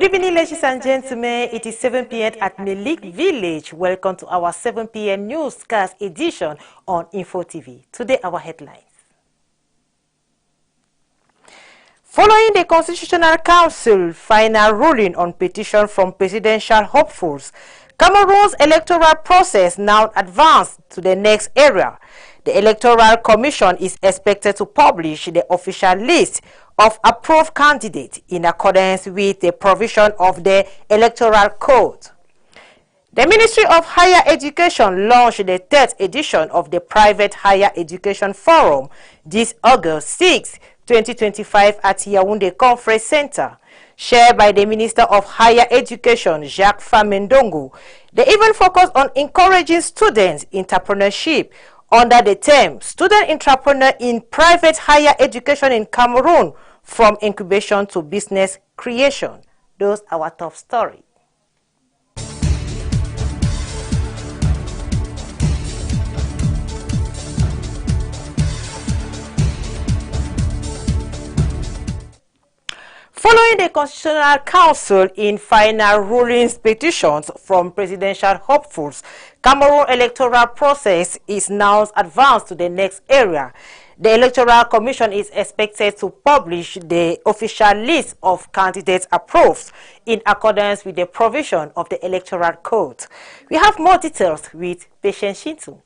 evening, ladies and gentlemen. It is 7 p.m. at Melik Village. Welcome to our 7 p.m. Newscast edition on Info TV. Today, our headlines. Following the Constitutional Council final ruling on petition from presidential hopefuls, Cameroon's electoral process now advanced to the next area. The Electoral Commission is expected to publish the official list of approved candidates in accordance with the provision of the Electoral Code. The Ministry of Higher Education launched the 3rd edition of the Private Higher Education Forum this August 6, 2025 at Yaoundé Conference Center. Chaired by the Minister of Higher Education, Jacques Famendongo, the event focused on encouraging students' entrepreneurship under the term Student Entrepreneur in Private Higher Education in Cameroon, from incubation to business creation. Those are our top story. Following the Constitutional Council in final rulings petitions from presidential hopefuls, Cameroon electoral process is now advanced to the next area. The Electoral Commission is expected to publish the official list of candidates approved in accordance with the provision of the Electoral Code. We have more details with Patience Shintu.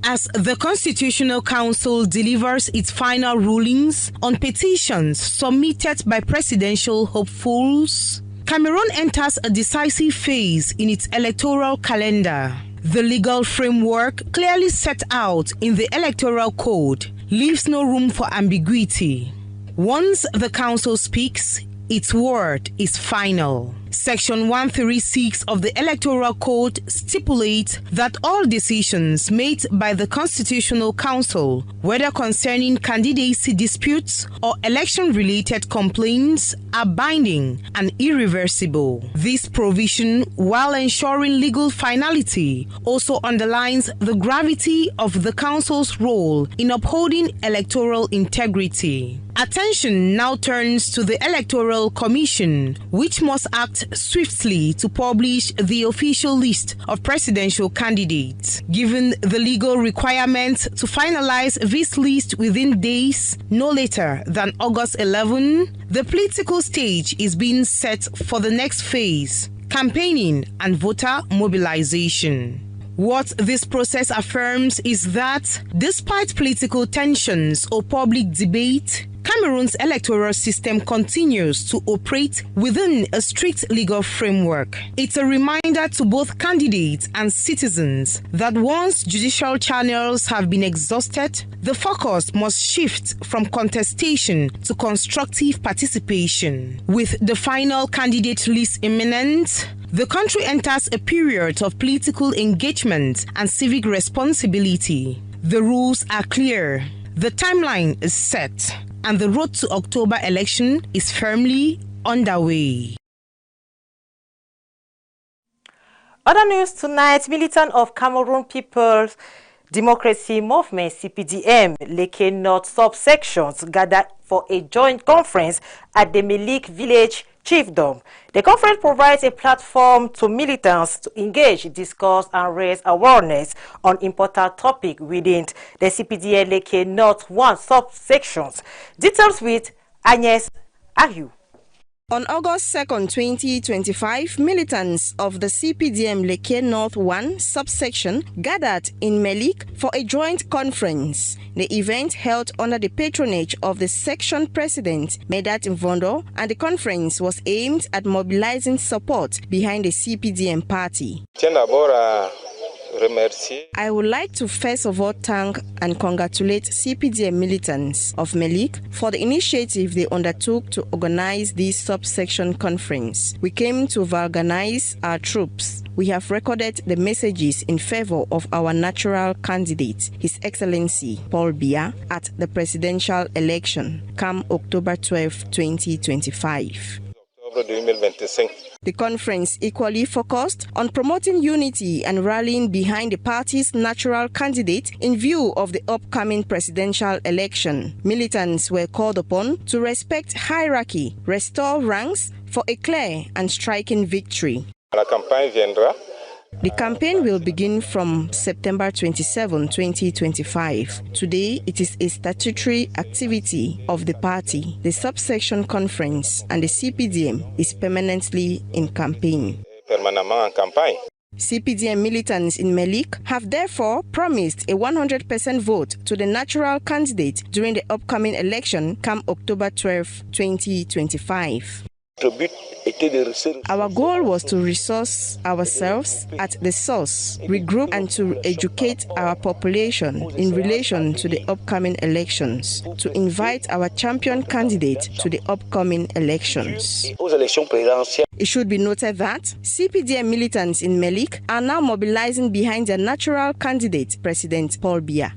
As the Constitutional Council delivers its final rulings on petitions submitted by presidential hopefuls, Cameroon enters a decisive phase in its electoral calendar. The legal framework clearly set out in the Electoral Code leaves no room for ambiguity. Once the Council speaks, its word is final. Section 136 of the Electoral Code stipulates that all decisions made by the Constitutional Council, whether concerning candidacy disputes or election-related complaints, are binding and irreversible. This provision, while ensuring legal finality, also underlines the gravity of the Council's role in upholding electoral integrity. Attention now turns to the Electoral Commission, which must act swiftly to publish the official list of presidential candidates. Given the legal requirement to finalize this list within days, no later than August 11, the political stage is being set for the next phase, campaigning and voter mobilization. What this process affirms is that, despite political tensions or public debate, Cameroon's electoral system continues to operate within a strict legal framework. It's a reminder to both candidates and citizens that once judicial channels have been exhausted, the focus must shift from contestation to constructive participation. With the final candidate list imminent, the country enters a period of political engagement and civic responsibility. The rules are clear, the timeline is set, and the road to October election is firmly underway. Other news tonight, militant of Cameroon People's Democracy Movement, CPDM, Leke North subsections gathered for a joint conference at the Melik Village Chiefdom. The conference provides a platform to militants to engage, discuss, and raise awareness on important topics within the CPDM Leke North 1 subsections. Details with Agnes Aout. On August 2nd, 2025, militants of the CPDM Leke North 1 subsection gathered in Melik for a joint conference. The event held under the patronage of the section president, Medat Mvondo, and the conference was aimed at mobilizing support behind the CPDM party. I would like to first of all thank and congratulate CPDM militants of Melik for the initiative they undertook to organize this subsection conference. We came to organize our troops. We have recorded the messages in favor of our natural candidate, His Excellency Paul Biya, at the presidential election come October 12, 2025. The conference equally focused on promoting unity and rallying behind the party's natural candidate in view of the upcoming presidential election. Militants were called upon to respect hierarchy, restore ranks for a clear and striking victory. The campaign will begin from September 27, 2025. Today, it is a statutory activity of the party. The subsection conference and the CPDM is permanently in campaign. CPDM militants in Melik have therefore promised a 100% vote to the natural candidate during the upcoming election come October 12, 2025. Our goal was to resource ourselves at the source, regroup and to educate our population in relation to the upcoming elections, to invite our champion candidate to the upcoming elections. It should be noted that CPDM militants in Melik are now mobilizing behind their natural candidate, President Paul Biya.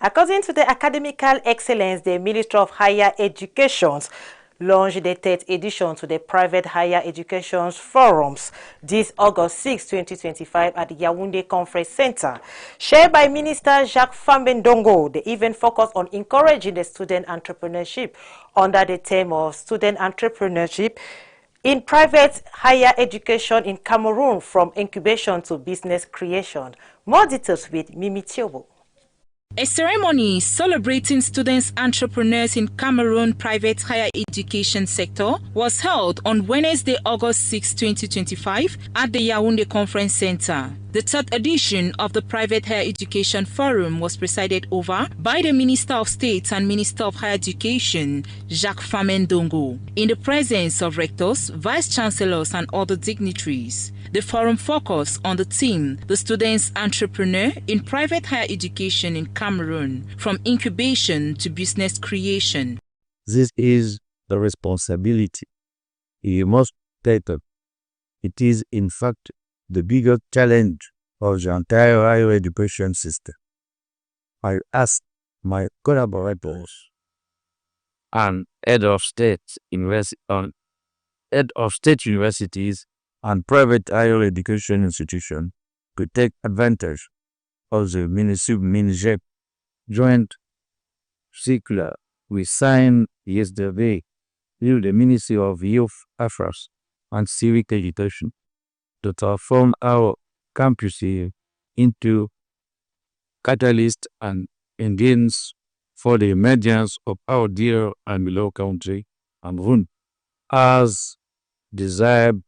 According to the Academical Excellence, the Ministry of Higher Education launched the 3rd edition to the Private Higher Education Forums this August 6, 2025 at the Yaoundé Conference Center. Shared by Minister Jacques Fambendongo, the event focused on encouraging the student entrepreneurship under the theme of Student Entrepreneurship in Private Higher Education in Cameroon, from incubation to business creation. More details with Mimi Tiobo. A ceremony celebrating students entrepreneurs in Cameroon private higher education sector was held on Wednesday, August 6, 2025 at the Yaoundé Conference Center. The 3rd edition of the Private Higher Education Forum was presided over by the Minister of State and Minister of Higher Education, Jacques Fambendongo, in the presence of rectors, vice-chancellors and other dignitaries. The forum focused on the theme, the students entrepreneur in private higher education in Cameroon, from incubation to business creation. This is the responsibility. You must take it. It is, in fact, the biggest challenge of the entire higher education system. I asked my collaborators and head of state universities and private higher education institutions to take advantage of the Ministry joint circular we signed yesterday with the Ministry of Youth Affairs and Civic Education to transform our campuses into catalysts and engines for the emergence of our dear and beloved country, Cameroon, as desired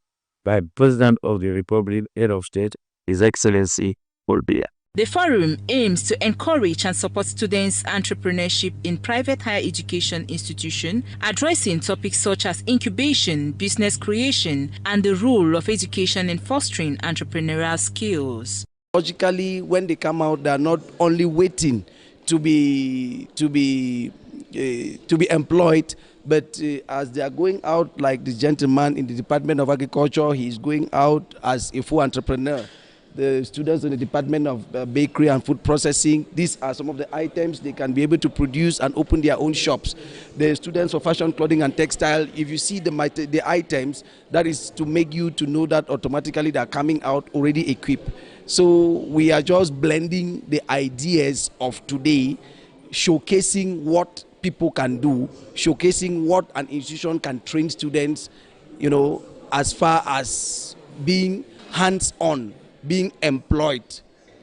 by President of the Republic, Head of State, His Excellency Paul Biya. The forum aims to encourage and support students' entrepreneurship in private higher education institutions, addressing topics such as incubation, business creation, and the role of education in fostering entrepreneurial skills. Logically, when they come out, they are not only waiting to be employed, but as they are going out, like the gentleman in the Department of Agriculture, he is going out as a full entrepreneur. The students in the Department of Bakery and Food Processing, these are some of the items they can be able to produce and open their own shops. The students of Fashion, Clothing and Textile, if you see the items, that is to make you to know that automatically they are coming out already equipped. So we are just blending the ideas of today, showcasing what people can do, showcasing what an institution can train students, you know, as far as being hands-on, being employed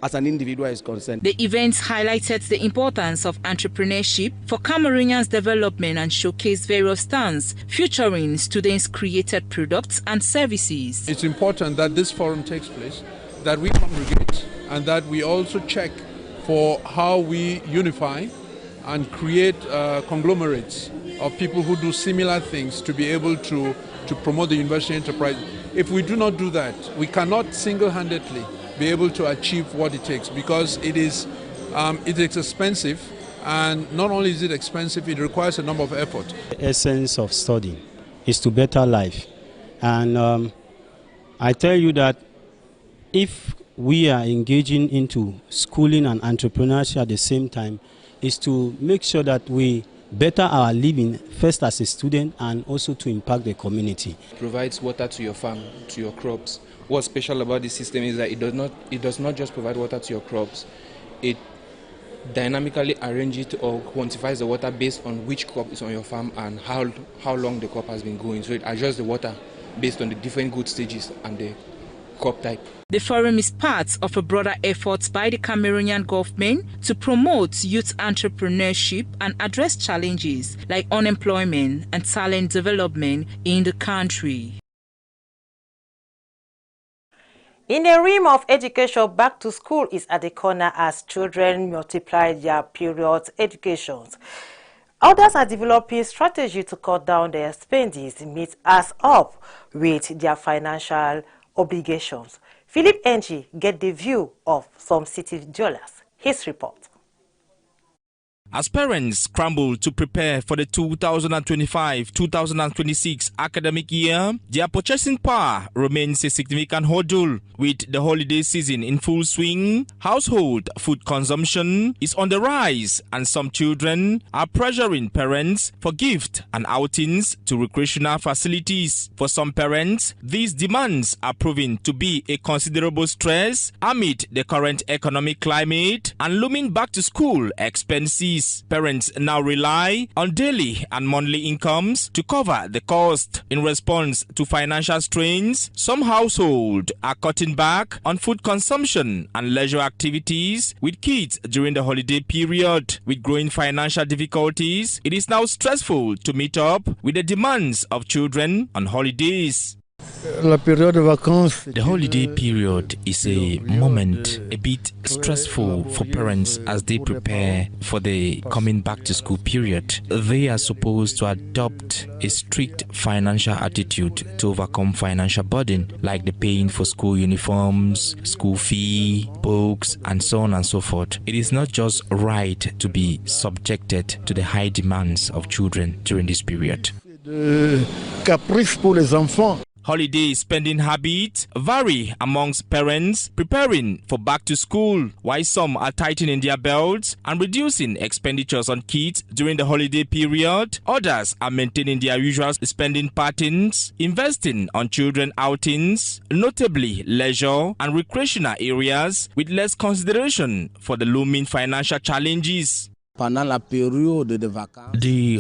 as an individual is concerned. The event highlighted the importance of entrepreneurship for Cameroonians' development and showcased various stands featuring students' created products and services. It's important that this forum takes place, that we congregate, and that we also check for how we unify and create conglomerates of people who do similar things to be able to promote the university enterprise. If we do not do that, we cannot single-handedly be able to achieve what it takes, because it is expensive, and not only is it expensive, it requires a number of effort. The essence of studying is to better life, and I tell you that if we are engaging into schooling and entrepreneurship at the same time, is to make sure that we better our living, first as a student and also to impact the community. It provides water to your farm, to your crops. What's special about this system is that it does not just provide water to your crops. It dynamically arranges it or quantifies the water based on which crop is on your farm and how long the crop has been growing. So it adjusts the water based on the different growth stages and the crop type. The forum is part of a broader effort by the Cameroonian government to promote youth entrepreneurship and address challenges like unemployment and talent development in the country. In the realm of education, back to school is at the corner as children multiply their period educations. Others are developing strategies to cut down their spending to meet us up with their financial obligations. Philip Ng get the view of some city dwellers. His report. As parents scramble to prepare for the 2025-2026 academic year, their purchasing power remains a significant hurdle. With the holiday season in full swing, household food consumption is on the rise, and some children are pressuring parents for gift and outings to recreational facilities. For some parents, these demands are proving to be a considerable stress amid the current economic climate and looming back-to-school expenses. Parents now rely on daily and monthly incomes to cover the cost. In response to financial strains, some households are cutting back on food consumption and leisure activities with kids during the holiday period. With growing financial difficulties, it is now stressful to meet up with the demands of children on holidays. The holiday period is a moment a bit stressful for parents as they prepare for the coming back to school period. They are supposed to adopt a strict financial attitude to overcome financial burden like the paying for school uniforms, school fee, books, and so on and so forth. It is not just right to be subjected to the high demands of children during this period. Holiday spending habits vary amongst parents preparing for back to school, while some are tightening their belts and reducing expenditures on kids during the holiday period. Others are maintaining their usual spending patterns, investing on children outings, notably leisure and recreational areas, with less consideration for the looming financial challenges. The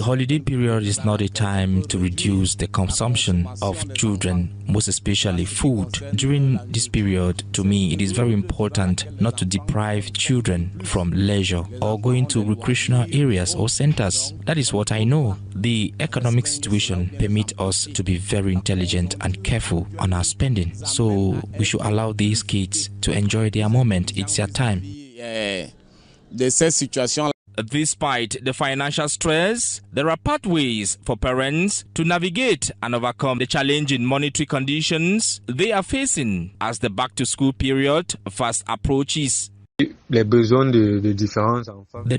holiday period is not a time to reduce the consumption of children, most especially food. During this period, to me, it is very important not to deprive children from leisure or going to recreational areas or centers. That is what I know. The economic situation permits us to be very intelligent and careful on our spending. So we should allow these kids to enjoy their moment. It's their time. Despite the financial stress, there are pathways for parents to navigate and overcome the challenging monetary conditions they are facing as the back-to-school period fast approaches. The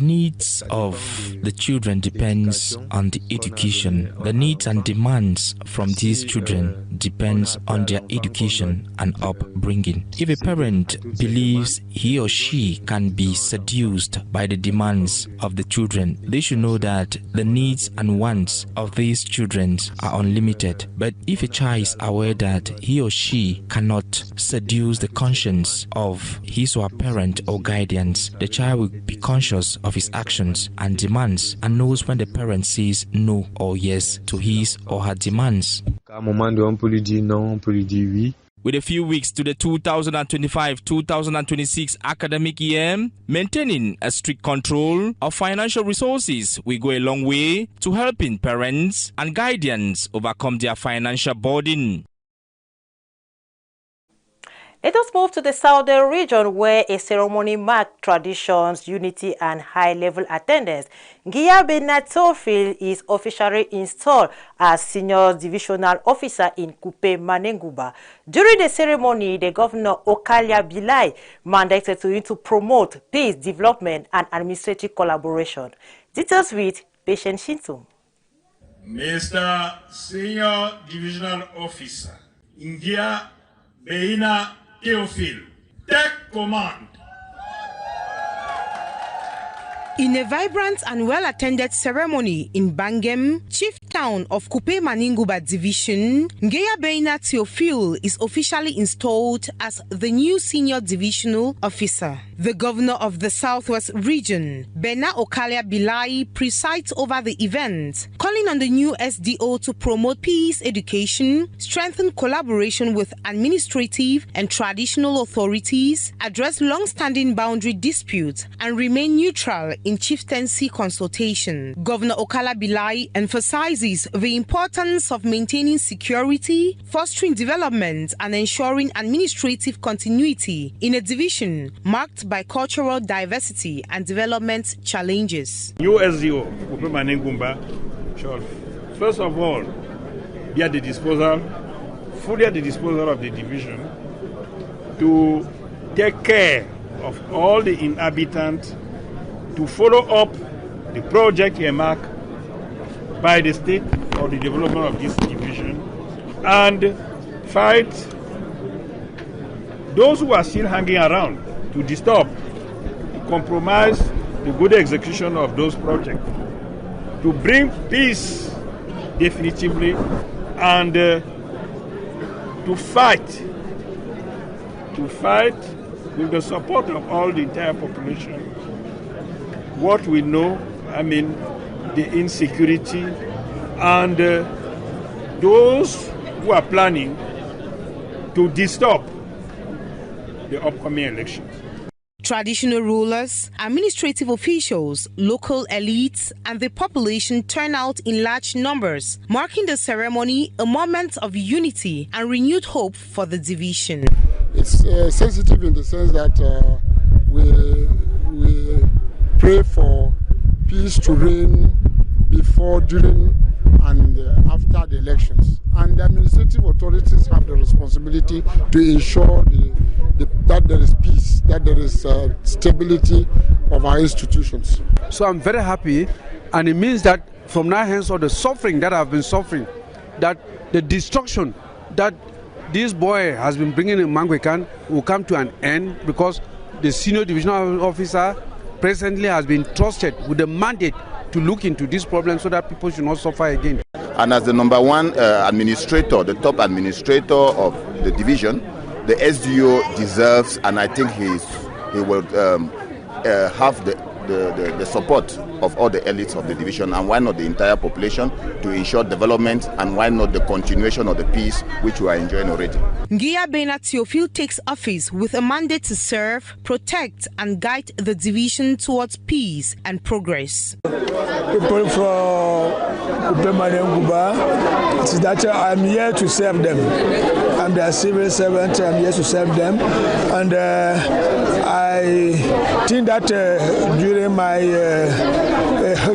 needs of the children depends on the education. The needs and demands from these children depends on their education and upbringing. If a parent believes he or she can be seduced by the demands of the children, they should know that the needs and wants of these children are unlimited. But if a child is aware that he or she cannot seduce the conscience of his or her parent or guardians, the child will be conscious of his actions and demands and knows when the parent says no or yes to his or her demands. With a few weeks to the 2025-2026 academic year, maintaining a strict control of financial resources will go a long way to helping parents and guardians overcome their financial burden. Let us move to the southern region where a ceremony marked traditions, unity, and high-level attendance. Gia Benatofil is officially installed as Senior Divisional Officer in Kupe Manenguba. During the ceremony, the Governor Okalia Bilai mandated him to promote peace, development, and administrative collaboration. Details with Patient Shintum. Mr. Senior Divisional Officer, Ngia Beina Theophile, take command. In a vibrant and well-attended ceremony in Bangem, chief town of Kupe Maninguba Division, Ngeya Beina Theophile is officially installed as the new senior divisional officer. The governor of the Southwest region, Bena Okalia Bilai, presides over the event, calling on the new SDO to promote peace education, strengthen collaboration with administrative and traditional authorities, address long-standing boundary disputes, and remain neutral in chieftaincy consultation. Governor Okala Bilai emphasizes the importance of maintaining security, fostering development, and ensuring administrative continuity in a division marked by cultural diversity and development challenges. New SDO, Kupe Maningumba, shall first of all be at the disposal, fully at the disposal of the division to take care of all the inhabitants, to follow up the project earmarked by the state for the development of this division, and fight those who are still hanging around to disturb, to compromise the good execution of those projects, to bring peace definitively, and to fight with the support of all the entire population. What we know, the insecurity, and those who are planning to disturb the upcoming elections. Traditional rulers, administrative officials, local elites, and the population turn out in large numbers, marking the ceremony a moment of unity and renewed hope for the division. It's sensitive in the sense that we pray for peace to reign before, during, and after the elections. And the administrative authorities have the responsibility to ensure that there is peace, that there is stability of our institutions. So I'm very happy, and it means that from now henceforth, the suffering that I've been suffering, that the destruction that this boy has been bringing in Mangwekan will come to an end, because the senior divisional officer presently has been trusted with the mandate to look into this problem so that people should not suffer again. And as the number one administrator, the top administrator of the division, the SDO deserves, and I think he will have the support of all the elites of the division, and why not the entire population, to ensure development, and why not the continuation of the peace which we are enjoying already. Ngeya Beina Theophile takes office with a mandate to serve, protect, and guide the division towards peace and progress. People from Kupe Maningumba, it is that I'm here to serve them. I'm their civil servant, I'm here to serve them. And I think that during my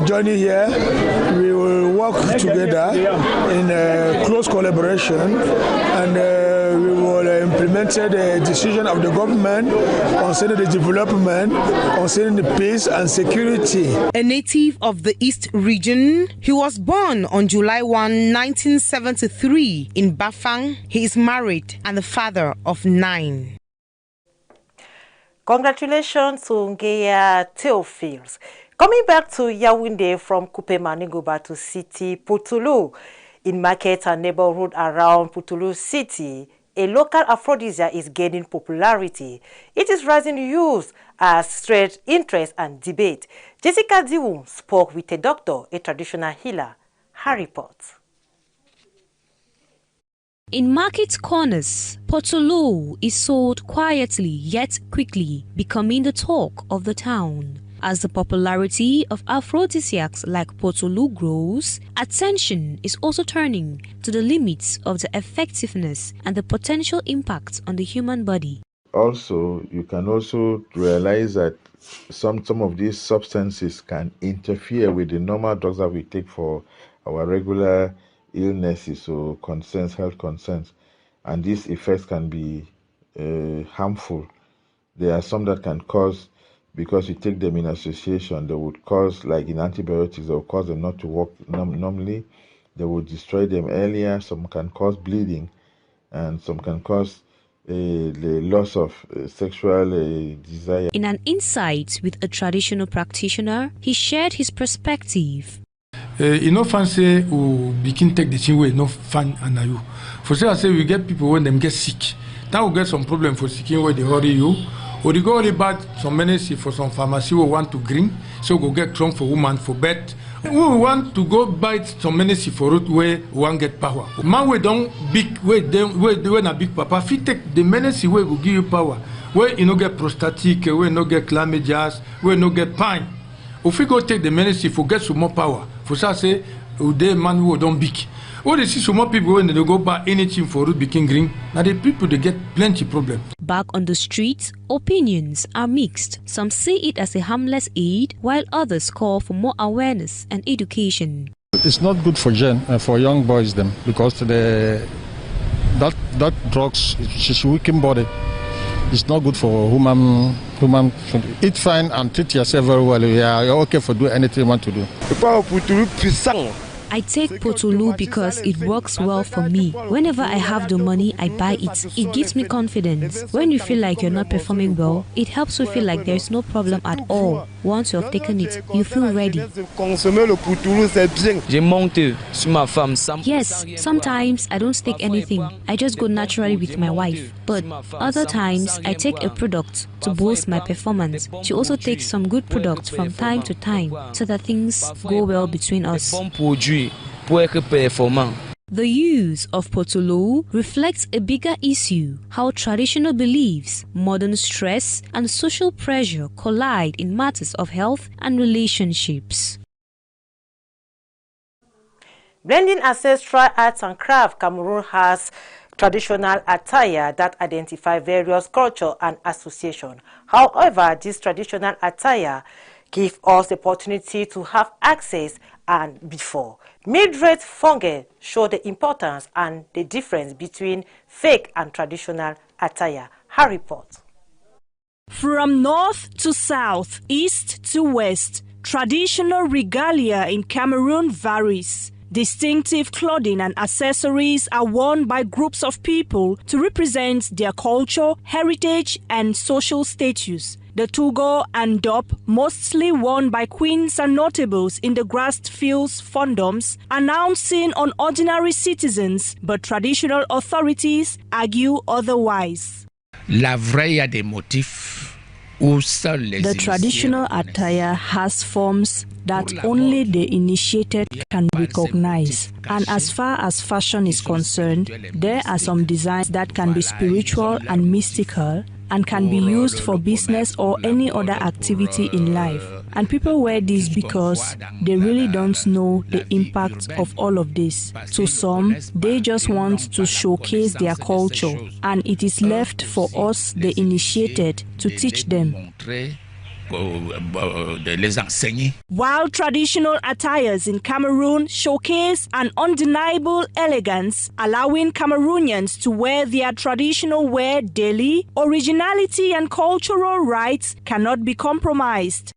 journey here, we will work together in close collaboration, and we will implement the decision of the government concerning the development, concerning the peace and security. A native of the East region, he was born on July 1, 1973 in Bafang. He is married and the father of 9. Congratulations to Ngeya Theophile. Coming back to Yaoundé from Kupe Maningumba to city Pulu. In markets and neighborhood around Pulu city, a local aphrodisiac is gaining popularity. It is rising use as straight interest and debate. Jessica Diwu spoke with a doctor, a traditional healer. Her report. In market corners, Pulu is sold quietly yet quickly, becoming the talk of the town. As the popularity of aphrodisiacs like Pulu grows, attention is also turning to the limits of the effectiveness and the potential impact on the human body. Also, you can also realize that some of these substances can interfere with the normal drugs that we take for our regular illnesses or concerns, health concerns, and these effects can be harmful. There are some that can cause, because you take them in association, they would cause, like in antibiotics, they will cause them not to work normally. They will destroy them earlier. Some can cause bleeding, and some can cause the loss of sexual desire. In an insight with a traditional practitioner, he shared his perspective. You know, fancy who begin take the thing way, no fun and you. For say we get people when them get sick. Now we get some problem for seeking where they hurry you. Or they go only bad some medicine for some pharmacy who want to green, so go get drunk for woman for bed. We want to go buy some medicine for root where we want get power. Man we don't big where a big papa. If you take the medicine where will give you power, where you no get prostatic, where you no get chlamydia, where you no get pain. If we go take the medicine for get some more power, for ça say the man who don't big. When they see some more people when they go buy anything for root become green, now the people they get plenty problem. Back on the streets, opinions are mixed. Some see it as a harmless aid, while others call for more awareness and education. It's not good for young boys them because that drugs is weaken body. It's not good for human. Eat fine and treat yourself very well. Yeah, you're okay for doing anything you want to do. I take Pulu because it works well for me. Whenever I have the money, I buy it. It gives me confidence. When you feel like you're not performing well, it helps you feel like there's no problem at all. Once you have taken it, you feel ready. Yes, sometimes I don't take anything. I just go naturally with my wife. But other times, I take a product to boost my performance. She also takes some good products from time to time so that things go well between us. The use of Pulu reflects a bigger issue: how traditional beliefs, modern stress, and social pressure collide in matters of health and relationships. Blending ancestral arts and craft, Cameroon has traditional attire that identify various culture and association. However, this traditional attire give us the opportunity to have access and before. Mildred Funge show the importance and the difference between fake and traditional attire. Her report. From north to south, east to west, traditional regalia in Cameroon varies. Distinctive clothing and accessories are worn by groups of people to represent their culture, heritage, and social status. The tugo and dop, mostly worn by queens and notables in the grassed fields fondoms, are now seen on ordinary citizens, but traditional authorities argue otherwise. The traditional attire has forms that only the initiated can recognize. And as far as fashion is concerned, there are some designs that can be spiritual and mystical and can be used for business or any other activity in life. And people wear this because they really don't know the impact of all of this. To some, they just want to showcase their culture, and it is left for us, the initiated, to teach them. While traditional attires in Cameroon showcase an undeniable elegance, allowing Cameroonians to wear their traditional wear daily, originality and cultural rights cannot be compromised.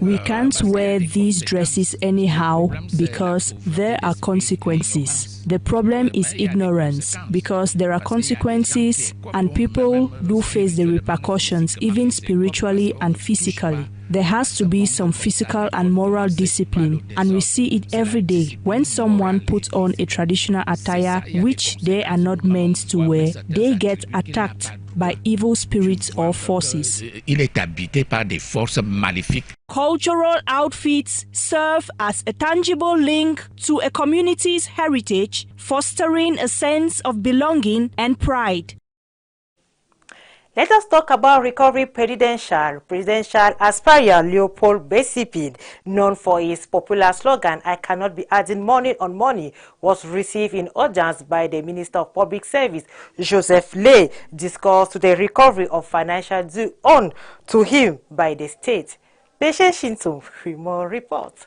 We can't wear these dresses anyhow because there are consequences. The problem is ignorance, because there are consequences and people do face the repercussions, even spiritually and physically. There has to be some physical and moral discipline, and we see it every day. When someone puts on a traditional attire which they are not meant to wear, they get attacked by evil spirits or forces. Cultural outfits serve as a tangible link to a community's heritage, fostering a sense of belonging and pride. Let us talk about recovery presidential aspirant Leopold Besipin, known for his popular slogan, "I cannot be adding money on money," was received in audience by the Minister of Public Service, Joseph Lay, discussed the recovery of financial due owed to him by the state. Patient Shinto, more report.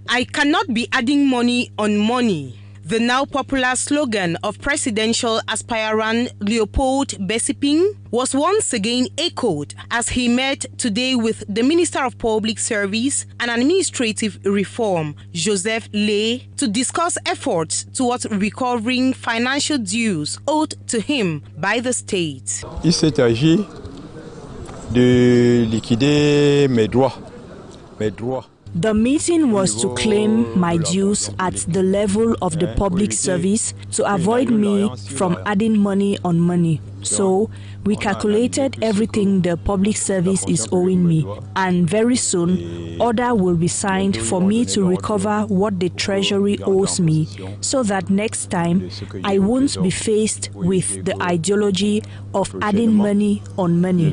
I cannot be adding money on money. The now popular slogan of presidential aspirant Leopold Besiping was once again echoed as he met today with the Minister of Public Service and Administrative Reform, Joseph Lay, to discuss efforts towards recovering financial dues owed to him by the state. Il s'est agi de liquider mes droits. The meeting was to claim my dues at the level of the public service to avoid me from adding money on money. So we calculated everything the public service is owing me, and very soon order will be signed for me to recover what the treasury owes me, so that next time I won't be faced with the ideology of adding money on money.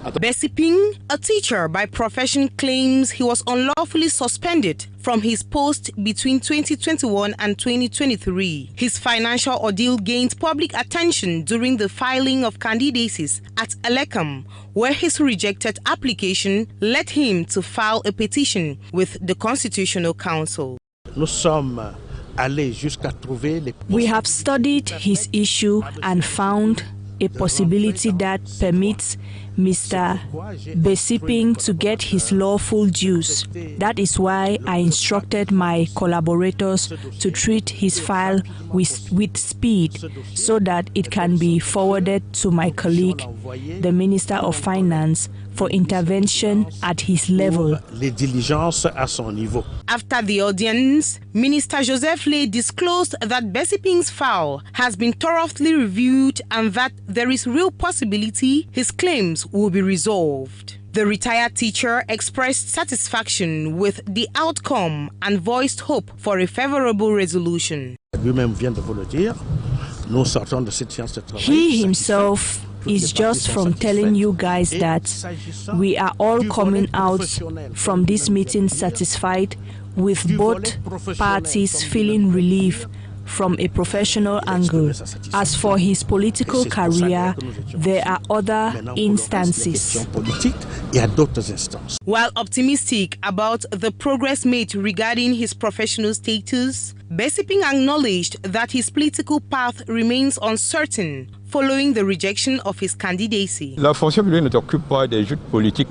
Besiping, a teacher by profession, claims he was unlawfully suspended from his post between 2021 and 2023. His financial ordeal gained public attention during the filing of candidacies at Electoral, where his rejected application led him to file a petition with the Constitutional Council. We have studied his issue and found a possibility that permits Mr. Besiping to get his lawful dues. That is why I instructed my collaborators to treat his file with speed so that it can be forwarded to my colleague, the Minister of Finance, for intervention at his level. After the audience, Minister Joseph Lay disclosed that Besiping's file has been thoroughly reviewed and that there is real possibility his claims will be resolved. The retired teacher expressed satisfaction with the outcome and voiced hope for a favorable resolution. He himself is just from telling you guys that we are all coming out from this meeting satisfied, with both parties feeling relief from a professional angle. As for his political career, there are other instances. While optimistic about the progress made regarding his professional status, Besiping acknowledged that his political path remains uncertain following the rejection of his candidacy. La fonction publique ne t'occupe pas des joutes politiques.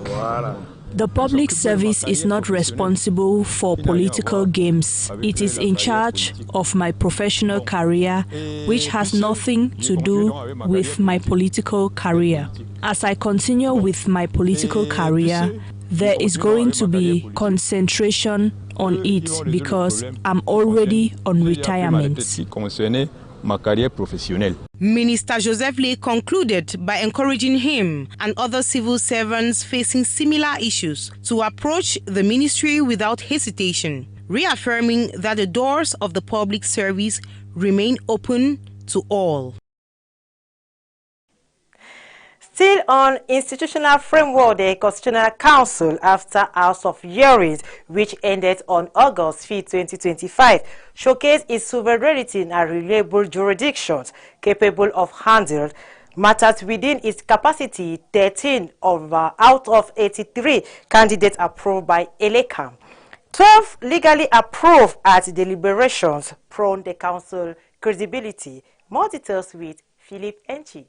The public service is not responsible for political games. It is in charge of my professional career, which has nothing to do with my political career. As I continue with my political career, there is going to be concentration on it because I'm already on retirement. Minister Joseph Lay concluded by encouraging him and other civil servants facing similar issues to approach the ministry without hesitation, reaffirming that the doors of the public service remain open to all. Still on institutional framework, the Constitutional Council, after hours of hearings, which ended on August 5, 2025, showcased its sovereignty and reliable jurisdictions capable of handling matters within its capacity. 13 out of 83 candidates approved by Electoral. 12 legally approved at deliberations, prone the council credibility. More details with Philip Enchi.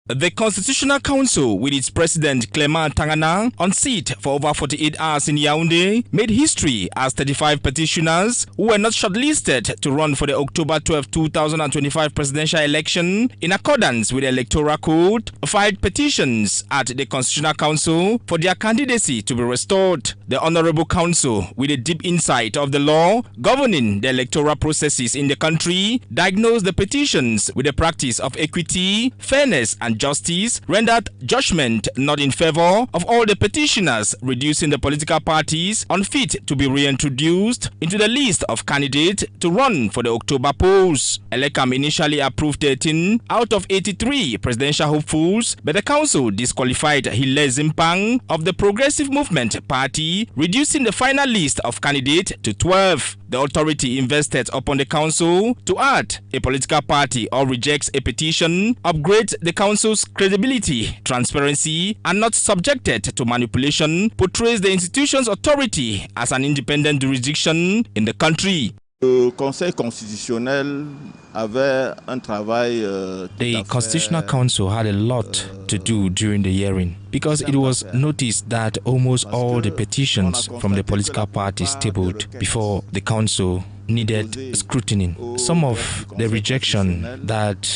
The Constitutional Council, with its president Clement Tangana on seat for over 48 hours in Yaoundé, made history as 35 petitioners who were not shortlisted to run for the October 12, 2025 presidential election in accordance with the Electoral Code filed petitions at the Constitutional Council for their candidacy to be restored. The Honorable Council, with a deep insight of the law governing the electoral processes in the country, diagnosed the petitions with the practice of equity, fairness, and justice, rendered judgment not in favor of all the petitioners, reducing the political parties unfit to be reintroduced into the list of candidates to run for the October polls. Elecam initially approved 13 out of 83 presidential hopefuls, but the council disqualified Hile Zimpang of the Progressive Movement Party, reducing the final list of candidates to 12. The authority invested upon the council to add a political party or rejects a petition, upgrades the council council's credibility, transparency, and not subjected to manipulation portrays the institution's authority as an independent jurisdiction in the country. Le Conseil constitutionnel avait un travail. The Constitutional Council had a lot to do during the hearing because it was noticed that almost all the petitions from the political parties tabled before the council needed scrutiny. Some of the rejection that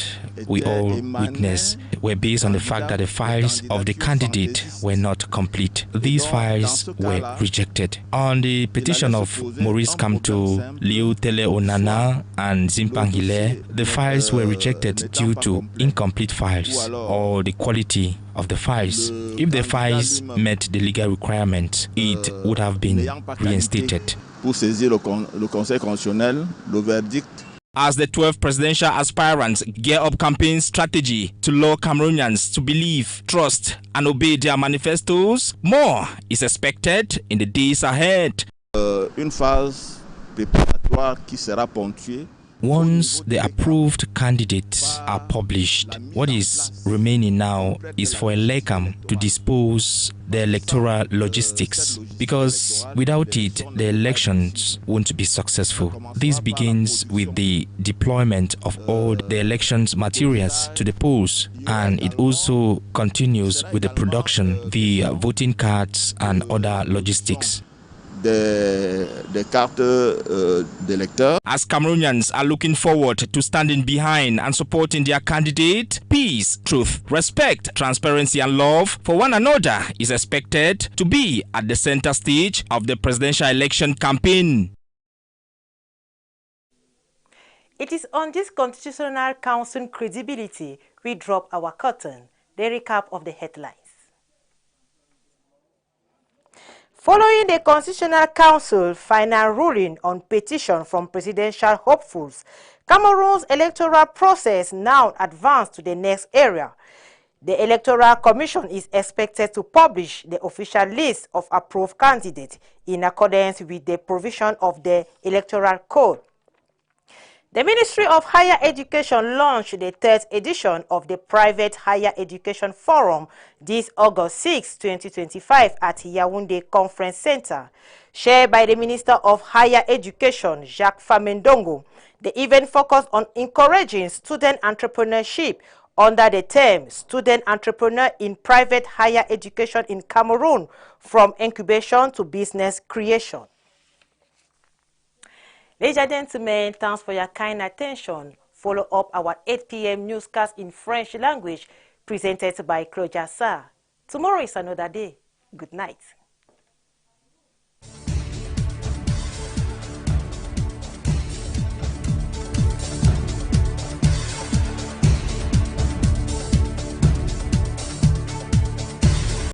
we all witnessed were based on the fact that the files of the candidate were not complete. These files were rejected. On the petition of Maurice Kamto, Liu Tele Onana, and Zimpang Hile, the files were rejected due to incomplete files or the quality of the files. If the files met the legal requirements, it would have been reinstated. Pour saisir le Conseil constitutionnel, le verdict. As the 12 presidential aspirants gear up campaign strategy to lure Cameroonians to believe, trust, and obey their manifestos, more is expected in the days ahead. Une phase préparatoire qui sera ponctuée. Once the approved candidates are published, what is remaining now is for Elecam to dispose the electoral logistics, because without it, the elections won't be successful. This begins with the deployment of all the elections materials to the polls, and it also continues with the production via voting cards and other logistics. Des cartes d'électeurs. As Cameroonians are looking forward to standing behind and supporting their candidate, peace, truth, respect, transparency, and love for one another is expected to be at the center stage of the presidential election campaign. It is on this Constitutional Council credibility we drop our curtain. The recap of the headlines. Following the Constitutional Council final ruling on petition from presidential hopefuls, Cameroon's electoral process now advanced to the next area. The Electoral Commission is expected to publish the official list of approved candidates in accordance with the provision of the Electoral Code. The Ministry of Higher Education launched the third edition of the Private Higher Education Forum this August 6, 2025 at Yaoundé Conference Center. Chaired by the Minister of Higher Education, Jacques Famendongo, the event focused on encouraging student entrepreneurship under the term Student Entrepreneur in Private Higher Education in Cameroon, from incubation to business creation. Ladies and gentlemen, thanks for your kind attention. Follow up our 8 p.m. newscast in French language presented by Claudia Sarr. Tomorrow is another day. Good night.